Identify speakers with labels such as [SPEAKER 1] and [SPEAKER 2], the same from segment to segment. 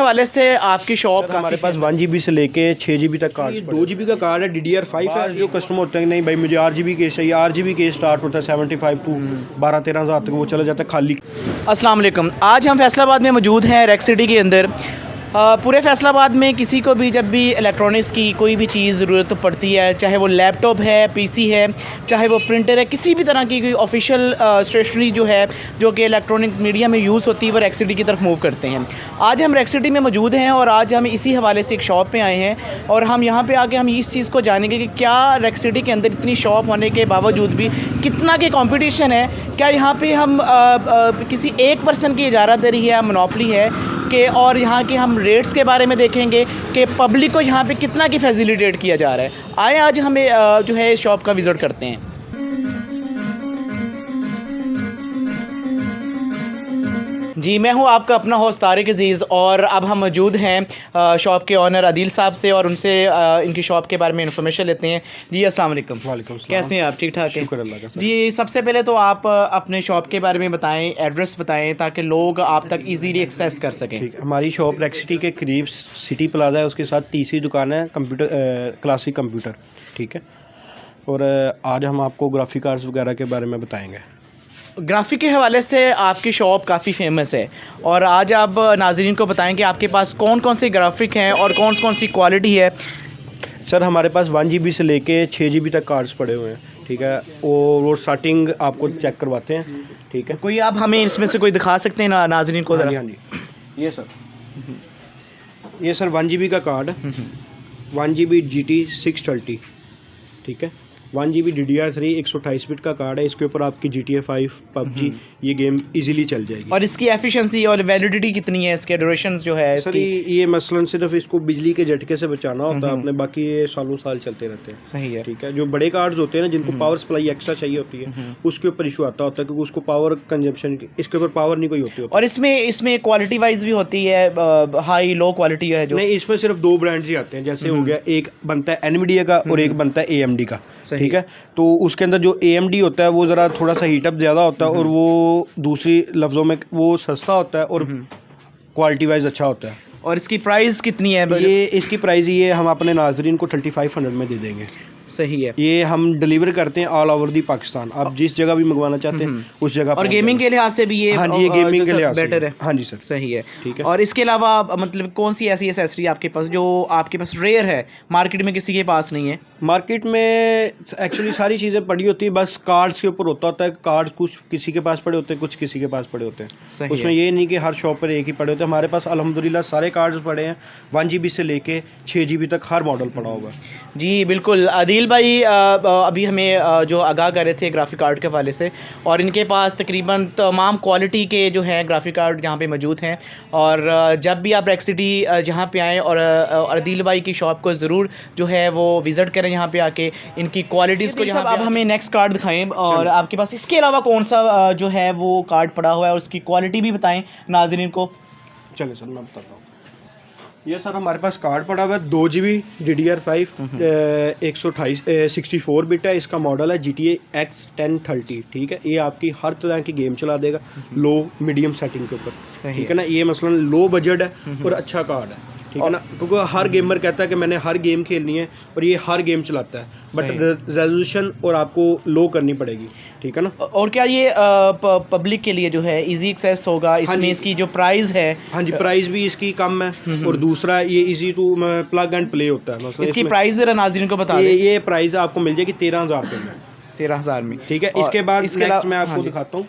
[SPEAKER 1] हवाले से आपकी शॉप
[SPEAKER 2] हमारे पास 1 GB से लेके 6 GB तक कार्ड, 2 GB का कार्ड है, DDR5 है। जो कस्टमर होते हैं नहीं भाई मुझे RGB केस चाहिए, RGB केस स्टार्ट होता है 75 टू 12-13 हज़ार तक वो चला जाता है खाली।
[SPEAKER 1] अस्सलाम वालेकुम। आज हम फैसलाबाद में मौजूद हैं रेक्स सिटी के अंदर। पूरे फैसलाबाद में किसी को भी जब भी इलेक्ट्रॉनिक्स की कोई भी चीज़ ज़रूरत पड़ती है, चाहे वो लैपटॉप है, पीसी है, चाहे वो प्रिंटर है, किसी भी तरह की कोई ऑफिशियल स्टेशनरी जो है जो कि इलेक्ट्रॉनिक्स मीडिया में यूज़ होती है, वो रेक्स सिटी की तरफ मूव करते हैं। आज हम रेक्स सिटी में मौजूद हैं और आज हम इसी हवाले से एक शॉप पे आए हैं और हम यहाँ पे आके हम इस चीज़ को जानेंगे कि क्या रेक्स सिटी के अंदर इतनी शॉप होने के बावजूद भी कितना के कंपटीशन है। क्या यहाँ पे हम किसी एक पर्सन की इजारादारी है या मोनोपोली है कि, और यहाँ के हम रेट्स के बारे में देखेंगे कि पब्लिक को यहाँ पे कितना की फैसिलिटेट किया जा रहा है। आए आज हमें जो है शॉप का विज़िट करते हैं। जी, मैं हूँ आपका अपना होस्ट तारिक अजीज़ और अब हम मौजूद हैं शॉप के ऑनर आदिल साहब से और उनसे इनकी शॉप के बारे में इंफॉर्मेशन लेते हैं। जी अस्सलाम वालेकुम।
[SPEAKER 2] वालेकुम सलाम।
[SPEAKER 1] कैसे हैं आप? ठीक ठाक हैं?
[SPEAKER 2] शुक्र अल्लाह का।
[SPEAKER 1] जी, सबसे पहले तो आप अपने शॉप के बारे में बताएं, एड्रेस बताएं ताकि लोग आप तक इजीली एक्सेस कर सकें।
[SPEAKER 2] ठीक, हमारी शॉप रेक्स सिटी के करीब सिटी प्लाजा है, उसके साथ तीसरी दुकान है कंप्यूटर क्लासिक कंप्यूटर। ठीक है, और आज हम आपको ग्राफिक कार्ड्स वगैरह के बारे में बताएंगे।
[SPEAKER 1] ग्राफिक के हवाले से आपकी शॉप काफ़ी फेमस है और आज आप नाज़रीन को बताएं कि आपके पास कौन कौन से ग्राफिक हैं और कौन कौन सी क्वालिटी है।
[SPEAKER 2] सर हमारे पास 1 GB से लेके 6 GB तक कार्ड्स पड़े हुए हैं। ठीक है, वो स्टार्टिंग आपको चेक करवाते हैं। ठीक है,
[SPEAKER 1] कोई आप हमें इसमें से कोई दिखा सकते हैं नाज़रीन को?
[SPEAKER 2] हाँ जी, हाँ जी, ये सर 1 GB का कार्ड है, 1 GB GT 630। ठीक है, 1 GB DDR3 128 बिट का कार्ड है। इसके ऊपर आपकी GTA 5 PUBG ये गेम इजीली चल जाएगी।
[SPEAKER 1] और इसकी एफिशिएंसी और वैलिडिटी कितनी है, इसके ड्यूरेशंस जो है
[SPEAKER 2] सर ये मसलन सिर्फ इसको बिजली के झटके से बचाना होता है अपने, बाकी ये सालों साल चलते रहते हैं।
[SPEAKER 1] सही है।
[SPEAKER 2] ठीक है, जो बड़े कार्ड्स होते हैं ना जिनको पावर सप्लाई एक्स्ट्रा चाहिए होती है उसके ऊपर इशू आता होता है क्योंकि उसको पावर कंजप्शन की, इसके ऊपर पावर नहीं कोई होती।
[SPEAKER 1] और इसमें क्वालिटी वाइज भी होती है, हाई लो क्वालिटी है जो?
[SPEAKER 2] नहीं, इसमें सिर्फ 2 ब्रांड्स ही आते हैं। जैसे हो गया, एक बनता है NVIDIA का और एक बनता है AMD का। ठीक है, तो उसके अंदर जो AMD होता है वो ज़रा थोड़ा सा हीटअप ज़्यादा होता है और वो दूसरी लफ्ज़ों में वो सस्ता होता है और क्वालिटी वाइज अच्छा होता है।
[SPEAKER 1] और इसकी प्राइस कितनी है?
[SPEAKER 2] ये इसकी प्राइस ये हम अपने नाजरीन को 3500 में दे देंगे।
[SPEAKER 1] सही है।
[SPEAKER 2] ये हम डिलीवर करते हैं ऑल ओवर दी पाकिस्तान। आप जिस जगह भी मंगवाना चाहते हैं उस जगह।
[SPEAKER 1] और गेमिंग के लिहाज से भी ये?
[SPEAKER 2] हाँ जी, ये गेमिंग के लिहाज से
[SPEAKER 1] बेटर है।
[SPEAKER 2] हाँ जी सर,
[SPEAKER 1] सही है।
[SPEAKER 2] ठीक है।
[SPEAKER 1] और इसके अलावा मतलब कौन सी ऐसी एसेसरी आपके पास जो आपके पास रेयर है, मार्केट में किसी के पास नहीं है?
[SPEAKER 2] मार्केट में एक्चुअली सारी चीज़ें पड़ी होती है, बस कार्ड्स के ऊपर होता है। कार्ड्स कुछ किसी के पास पड़े होते हैं, कुछ किसी के पास पड़े होते हैं। उसमें ये नहीं कि हर शॉप पर एक ही पड़े होते हैं। हमारे पास अल्हम्दुलिल्लाह सारे कार्ड्स पड़े हैं, 1 GB से लेके 6 GB तक हर मॉडल पड़ा होगा।
[SPEAKER 1] जी बिल्कुल। आदिल भाई अभी हमें जो आगाह कर रहे थे ग्राफिक कार्ड के हवाले से, और इनके पास तकरीबन तमाम क्वालिटी के जो हैं ग्राफिक कार्ड यहाँ पे मौजूद हैं। और जब भी आप रेक्स सिटी जहाँ पे आएँ और आदिल भाई की शॉप को ज़रूर जो है वो विज़िट करें यहाँ पे आके इनकी क्वालिटीज़ को। यहाँ आप हमें नेक्स्ट कार्ड दिखाएं और आपके पास इसके अलावा कौन सा जो है वो कार्ड पड़ा हुआ है और उसकी क्वालिटी भी बताएँ नाज़रीन को।
[SPEAKER 2] चलिए सर, मैं बताता हूँ। ये सर हमारे पास कार्ड पड़ा हुआ है 2 GB DDR5 128 64 बिट है। इसका मॉडल है GTA X 1030। ठीक है, ये आपकी हर तरह की गेम चला देगा लो मीडियम सेटिंग के ऊपर। ठीक है ना, ये मसलन लो बजट है और अच्छा कार्ड है। ठीक है ना, क्योंकि हर गेमर कहता है कि मैंने हर गेम खेलनी है और ये हर गेम चलाता है, बट रेजोल्यूशन और आपको लो करनी पड़ेगी। ठीक है ना।
[SPEAKER 1] और क्या ये पब्लिक के लिए जो है इजी एक्सेस होगा? इसमें इसकी जो प्राइस है?
[SPEAKER 2] हाँ जी, प्राइस भी इसकी कम है और दूसरा ये easy to plug and play होता है।
[SPEAKER 1] इसकी प्राइस जरा नाज़रीन को बता दें।
[SPEAKER 2] ये प्राइस आपको मिल जाएगी 13,000 रुपये में।
[SPEAKER 1] 13,000 में।
[SPEAKER 2] ठीक है, इसके बाद नेक्स्ट मैं आपको दिखाता हूँ।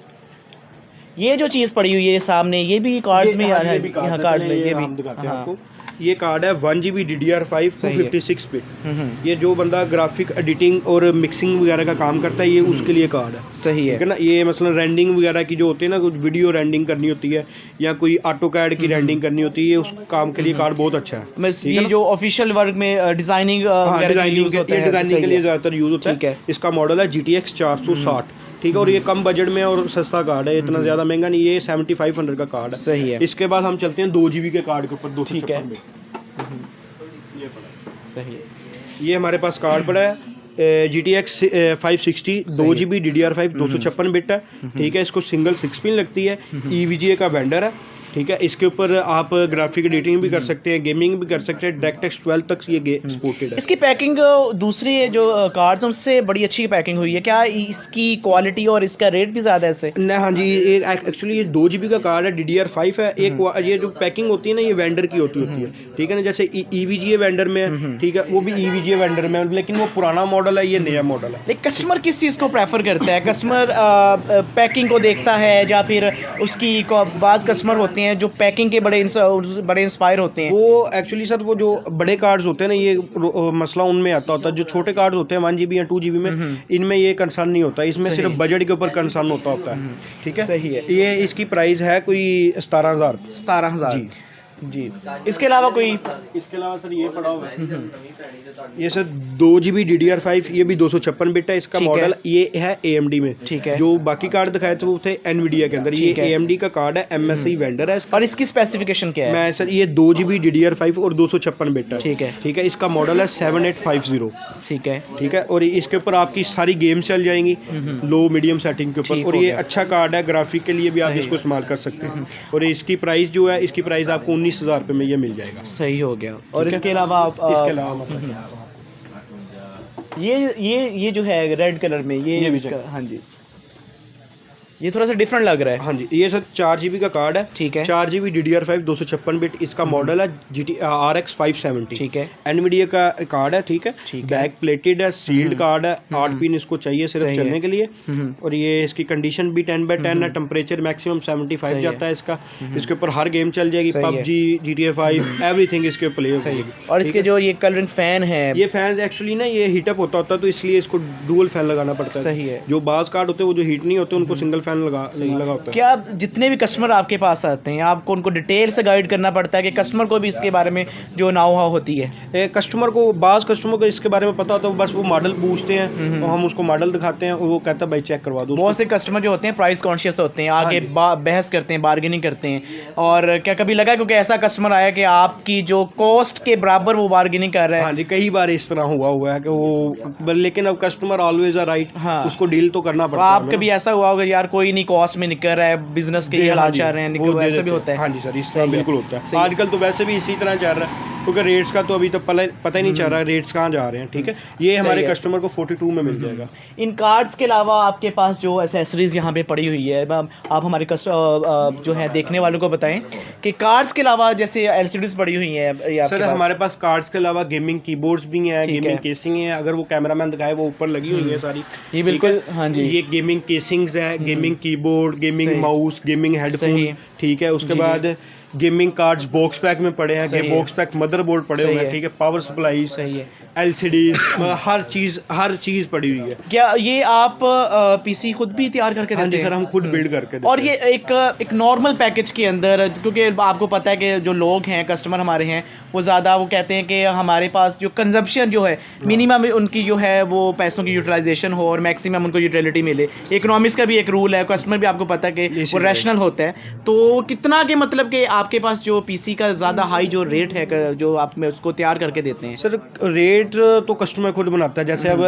[SPEAKER 1] ये जो चीज़ पड़ी हुई है सामने, ये भी कार्ड्स में यार है, यहाँ कार्ड में ये भी
[SPEAKER 2] दिखाते हैं आपको। ये कार्ड है 1 GB DDR5 256 बिट। ये जो बंदा ग्राफिक एडिटिंग और मिक्सिंग वगैरह का काम करता है, ये उसके लिए कार्ड है।
[SPEAKER 1] सही है।
[SPEAKER 2] ठीक है ना, ये मसलन रेंडिंग वगैरह की जो होती है ना, कुछ वीडियो रेंडिंग करनी होती है या कोई ऑटो कैड की रेंडिंग करनी होती है, ये उस काम के लिए कार्ड बहुत अच्छा है।
[SPEAKER 1] ये जो ऑफिशियल वर्क में डिजाइनिंग
[SPEAKER 2] के लिए ज़्यादातर यूज़ होता है। इसका मॉडल है GTX 460। ठीक है, और ये कम बजट में और सस्ता कार्ड है, इतना ज़्यादा महंगा नहीं। ये 7500 का कार्ड है।
[SPEAKER 1] सही है।
[SPEAKER 2] इसके बाद हम चलते हैं 2 GB के कार्ड के ऊपर। 256 में ये पड़ा है।
[SPEAKER 1] सही है।
[SPEAKER 2] ये हमारे पास कार्ड पड़ा है GTX 560 2 GB DDR5 256 बिट है। ठीक है, इसको सिंगल 6 पिन लगती है। EVGA का वेंडर है। ठीक है। इसके ऊपर आप ग्राफिक एडिटिंग भी कर सकते हैं, गेमिंग भी कर सकते हैं, डायरेक्टक्स 12 तक ये सपोर्टेड है।
[SPEAKER 1] इसकी पैकिंग दूसरी है जो कार्ड्स हैं उससे बड़ी अच्छी पैकिंग हुई है, क्या इसकी क्वालिटी और इसका रेट भी ज़्यादा है इससे?
[SPEAKER 2] नहीं, हाँ जी, एक्चुअली ये 2 GB का कार्ड है, DDR5 है। एक ये जो पैकिंग होती है ना, ये वेंडर की होती है, ठीक है ना। जैसे EVGA वेंडर में है, ठीक है, वो भी EVGA वेंडर में है, लेकिन वो पुराना मॉडल है, ये नया मॉडल है।
[SPEAKER 1] लेकिन कस्टमर किस चीज़ को प्रेफर करता है? कस्टमर पैकिंग को देखता है या फिर उसकी बाज़ कस्टमर होते हैं जो पैकिंग के बड़े इंस्पायर होते हैं?
[SPEAKER 2] वो एक्चुअली सर, वो जो बड़े कार्ड्स होते हैं ना, ये मसला उनमें आता होता है। जो छोटे कार्ड्स होते हैं 1 GB या 2 GB में, इनमें ये कंसर्न नहीं होता, इसमें सिर्फ बजट के ऊपर कंसर्न होता है, ठीक है।
[SPEAKER 1] सही है।
[SPEAKER 2] ये इसकी प्राइस है कोई 17,000
[SPEAKER 1] जी। इसके अलावा कोई?
[SPEAKER 2] इसके अलावा सर ये पड़ा हुआ है, ये सर 2 GB DDR5, ये भी 256 बिट है। इसका मॉडल ये है AMD में,
[SPEAKER 1] ठीक है।
[SPEAKER 2] जो बाकी कार्ड दिखाए थे वो थे NVIDIA के अंदर, ये AMD का कार्ड है, MSI वेंडर है।
[SPEAKER 1] और इसकी स्पेसिफिकेशन क्या है?
[SPEAKER 2] मैं सर, ये 2 GB DDR5 और 256 बिट है,
[SPEAKER 1] ठीक है,
[SPEAKER 2] ठीक है। इसका मॉडल है 7850,
[SPEAKER 1] ठीक है,
[SPEAKER 2] ठीक है। और इसके ऊपर आपकी सारी गेम्स चल जाएंगी लो मीडियम सेटिंग के ऊपर, और ये अच्छा कार्ड है, ग्राफिक के लिए भी आप इसको इस्तेमाल कर सकते हैं। और इसकी प्राइस जो है, इसकी प्राइस आपको 19,000 रुपये में ये मिल जाएगा।
[SPEAKER 1] सही हो गया। और इसके अलावा आप
[SPEAKER 2] इसके अलावा
[SPEAKER 1] ये जो है रेड कलर में, ये भी इसका, हाँ जी, ये थोड़ा सा डिफरेंट लग रहा है।
[SPEAKER 2] हाँ जी, ये सर 4 GB का कार्ड है,
[SPEAKER 1] ठीक है।
[SPEAKER 2] 4 GB DDR5 256 बिट, इसका मॉडल है RX 570,
[SPEAKER 1] ठीक है।
[SPEAKER 2] NVIDIA का कार्ड है, ठीक है। बैक प्लेटेड है, सील्ड कार्ड है, 8 पिन इसको चाहिए सिर्फ चलने के लिए। और ये इसकी कंडीशन भी 10/10 है, टेम्परेचर मैक्सिमम 75 जाता है इसका। इसके ऊपर हर गेम चल जाएगी, PUBG, GTA 5, एवरीथिंग इसके ऊपर प्ले होगी।
[SPEAKER 1] और इसके जो ये कलरिंग फैन है,
[SPEAKER 2] ये फैन एक्चुअली ना ये हीटअप होता है, तो इसलिए इसको डुअल फैन लगाना पड़ता है।
[SPEAKER 1] सही है।
[SPEAKER 2] जो बाज कार्ड होते हैं वो जो हीट नहीं होते, उनको सिंगल फैन लगा होता है।
[SPEAKER 1] क्या जितने भी कस्टमर आपके पास आते हैं, आपको उनको डिटेल से गाइड करना पड़ता है कि कस्टमर को भी इसके बारे में जो नाउ हाउ होती है?
[SPEAKER 2] कस्टमर को, बाज कस्टमर को इसके बारे में पता होता है, बस वो मॉडल पूछते हैं, तो हम उसको मॉडल दिखाते हैं और वो कहता है भाई चेक करवा दो।
[SPEAKER 1] बहुत से कस्टमर जो होते हैं प्राइस कॉन्शियस होते हैं, आगे बहस करते हैं, बार्गेनिंग करते हैं। और क्या कभी लगा क्योंकि ऐसा कस्टमर आया कि आपकी जो कॉस्ट के बराबर वो बार्गेनिंग कर रहा है?
[SPEAKER 2] हाँ जी, कई बार इस तरह हुआ है कि वो, लेकिन अब कस्टमर ऑलवेज अ राइट, उसको डील तो करना पड़ता है।
[SPEAKER 1] आप कभी ऐसा हुआ होगा यार कोई नहीं कॉस्ट में निकल रहा है, बिजनेस के हालात चल रहे हैं, वो ऐसा भी होता है?
[SPEAKER 2] हाँ जी सर, इस तरह बिल्कुल होता है। आजकल तो वैसे भी इसी तरह चल रहा है, क्योंकि रेट्स का तो अभी तो पता ही नहीं चल रहा है रेट्स कहाँ जा रहे हैं, ठीक है। ये हमारे कस्टमर को 42 में मिल जाएगा।
[SPEAKER 1] इन कार्ड्स के अलावा आपके पास जो एसेसरीज यहाँ पे पड़ी हुई है, आप हमारे जो है देखने वालों को बताएं कि कार्ड्स के अलावा जैसे LCDs पड़ी हुई है
[SPEAKER 2] सर, हमारे पास कार्ड्स के अलावा गेमिंग कीबोर्ड्स भी हैं, गेमिंग केसिंग है। अगर वो कैमरामैन दिखाए, वो ऊपर लगी हुई है सारी,
[SPEAKER 1] ये बिल्कुल, हाँ जी,
[SPEAKER 2] ये गेमिंग केसिंग्स है, gaming keyboard, gaming mouse, gaming headphone, ठीक है। उसके बाद गेमिंग कार्ड्स बॉक्स पैक में पड़े हैं, बॉक्स पैक मदरबोर्ड पड़े हुए हैं, ठीक है। पावर सप्लाई, सही है, LCDs, हर चीज़ पड़ी हुई है।
[SPEAKER 1] क्या ये आप PC खुद भी तैयार करके देते हैं?
[SPEAKER 2] सर, हम खुद बिल्ड करके देते हैं।
[SPEAKER 1] और ये एक नॉर्मल पैकेज के अंदर, क्योंकि आपको पता है कि जो लोग हैं, कस्टमर हमारे हैं, वो ज़्यादा वो कहते हैं कि हमारे पास जो कंजप्शन जो है मिनिमम उनकी जो है वो पैसों की यूटिलाइजेशन हो और मैक्सिमम उनको यूटिलिटी मिले। इकोनॉमिक्स का भी एक रूल है, कस्टमर भी आपको पता है कि वो रैशनल होता है। तो कितना के मतलब कि आपके पास जो PC का ज़्यादा हाई जो रेट है जो आप में उसको तैयार करके देते हैं?
[SPEAKER 2] सर, रेट तो कस्टमर खुद बनाता है। जैसे अब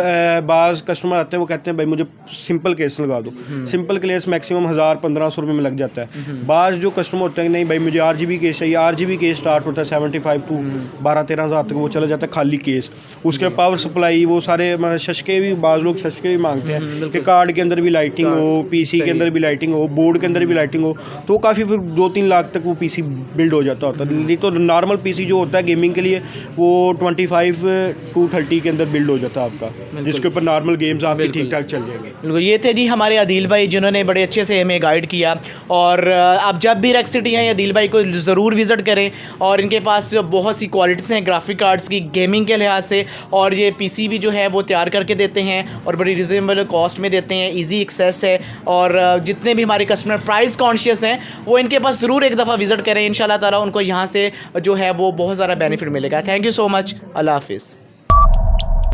[SPEAKER 2] बाज़ कस्टमर आते हैं, वो कहते हैं भाई मुझे सिंपल केस लगा दो। सिंपल केस मैक्सिमम 1000-1500 रुपये में लग जाता है। बाज़ जो कस्टमर होते हैं, नहीं भाई मुझे RGB केस चाहिए, RGB केस स्टार्ट होता है 75 to 12-13 हज़ार तक, वो चला जाता है खाली केस। उसके पावर सप्लाई, वो सारे शशके भी, बाज़ लोग शशके भी मांगते हैं कि कार्ड के अंदर भी लाइटिंग हो, PC के अंदर भी लाइटिंग हो, बोर्ड के अंदर भी लाइटिंग हो, तो काफ़ी फिर 2-3 लाख तक वो PC बिल्ड हो जाता होता है। नहीं तो नॉर्मल PC जो होता है गेमिंग के लिए, वो 25 to 30 के अंदर बिल्ड हो जाता है आपका, जिसके ऊपर नॉर्मल गेम्स आपके ठीक ठाक चल जाएंगे।
[SPEAKER 1] बिल्कुल, ये थे जी हमारे आदिल भाई, जिन्होंने बड़े अच्छे से हमें गाइड किया। और आप जब भी रेक्स सिटी हैं, आदिल भाई को ज़रूर विज़िट करें। और इनके पास बहुत सी क्वालिटीज़ हैं ग्राफिक कार्ड्स की, गेमिंग के लिहाज से, और ये PC भी जो है वो तैयार करके देते हैं और बड़ी रिजनेबल कॉस्ट में देते हैं, ईजी एक्सेस है। और जितने भी हमारे कस्टमर प्राइस कॉन्शियस हैं, वो इनके पास ज़रूर एक दफ़ा विज़िट करें। इंशाल्लाह ताला उनको यहाँ से जो है वो बहुत ज़्यादा बेनिफिट मिलेगा। Thank you so much. अल्लाह हाफिज़।